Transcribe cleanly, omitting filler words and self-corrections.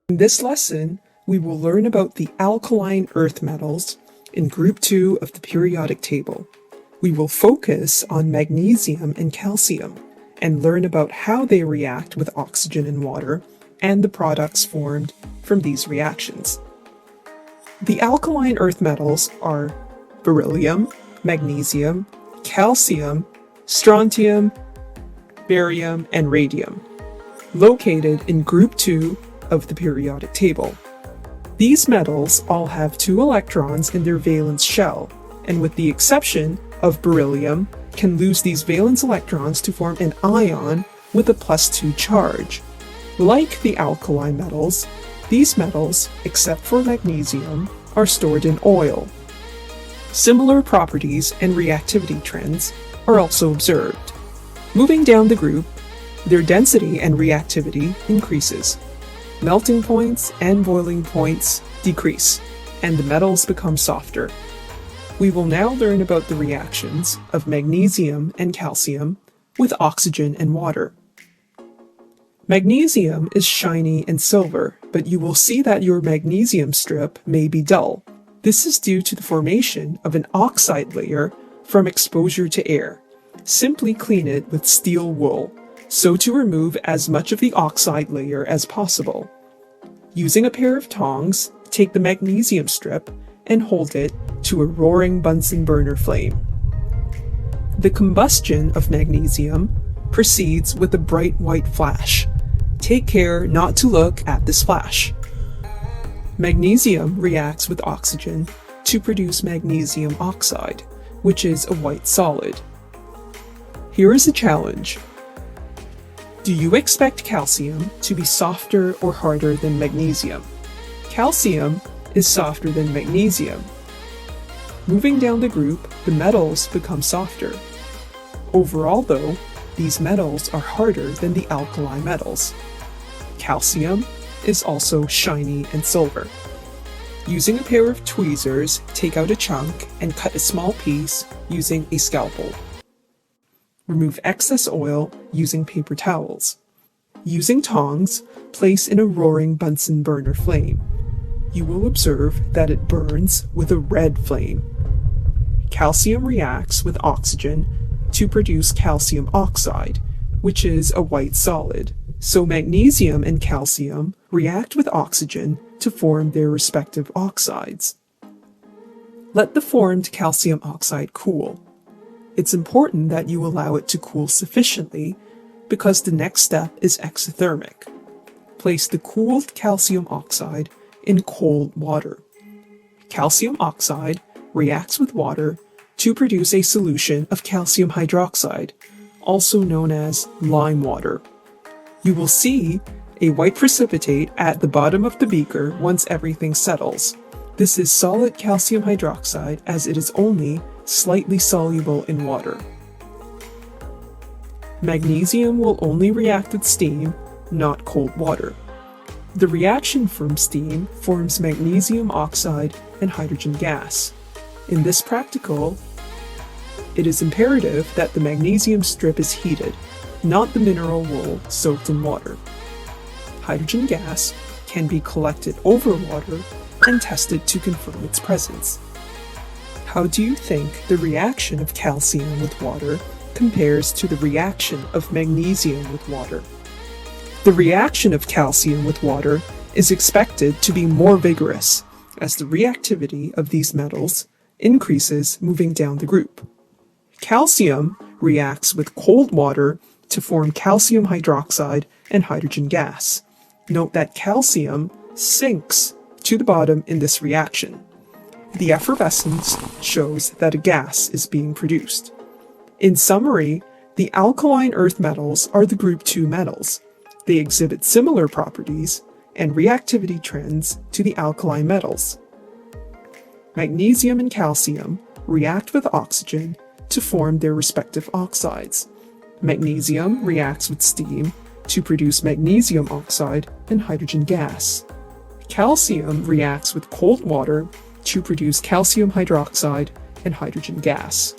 In this lesson, we will learn about the alkaline earth metals in Group 2 of the periodic table. We will focus on magnesium and calcium and learn about how they react with oxygen and water and the products formed from these reactions. The alkaline earth metals are beryllium, magnesium, calcium, strontium, barium, and radium, located in Group 2 of the periodic table. These metals all have 2 electrons in their valence shell, and with the exception of beryllium, can lose these valence electrons to form an ion with a +2 charge. Like the alkali metals, these metals, except for magnesium, are stored in oil. Similar properties and reactivity trends are also observed. Moving down the group, their density and reactivity increases. Melting points and boiling points decrease, and the metals become softer. We will now learn about the reactions of magnesium and calcium with oxygen and water. Magnesium is shiny and silver, but you will see that your magnesium strip may be dull. This is due to the formation of an oxide layer from exposure to air. Simply clean it with steel wool, so to remove as much of the oxide layer as possible. Using a pair of tongs, take the magnesium strip and hold it to a roaring Bunsen burner flame. The combustion of magnesium proceeds with a bright white flash. Take care not to look at this flash. Magnesium reacts with oxygen to produce magnesium oxide, which is a white solid. Here is a challenge. Do you expect calcium to be softer or harder than magnesium? Calcium is softer than magnesium. Moving down the group, the metals become softer. Overall though, these metals are harder than the alkali metals. Calcium is also shiny and silver. Using a pair of tweezers, take out a chunk and cut a small piece using a scalpel. Remove excess oil using paper towels. Using tongs, place in a roaring Bunsen burner flame. You will observe that it burns with a red flame. Calcium reacts with oxygen to produce calcium oxide, which is a white solid. So magnesium and calcium react with oxygen to form their respective oxides. Let the formed calcium oxide cool. It's important that you allow it to cool sufficiently because the next step is exothermic. Place the cooled calcium oxide in cold water. Calcium oxide reacts with water to produce a solution of calcium hydroxide, also known as lime water. You will see a white precipitate at the bottom of the beaker once everything settles. This is solid calcium hydroxide as it is only slightly soluble in water. Magnesium will only react with steam, not cold water. The reaction from steam forms magnesium oxide and hydrogen gas. In this practical, it is imperative that the magnesium strip is heated, not the mineral wool soaked in water. Hydrogen gas can be collected over water and tested to confirm its presence. How do you think the reaction of calcium with water compares to the reaction of magnesium with water? The reaction of calcium with water is expected to be more vigorous as the reactivity of these metals increases moving down the group. Calcium reacts with cold water to form calcium hydroxide and hydrogen gas. Note that calcium sinks to the bottom in this reaction. The effervescence shows that a gas is being produced. In summary, the alkaline earth metals are the Group 2 metals. They exhibit similar properties and reactivity trends to the alkali metals. Magnesium and calcium react with oxygen to form their respective oxides. Magnesium reacts with steam to produce magnesium oxide and hydrogen gas. Calcium reacts with cold water to produce calcium hydroxide and hydrogen gas.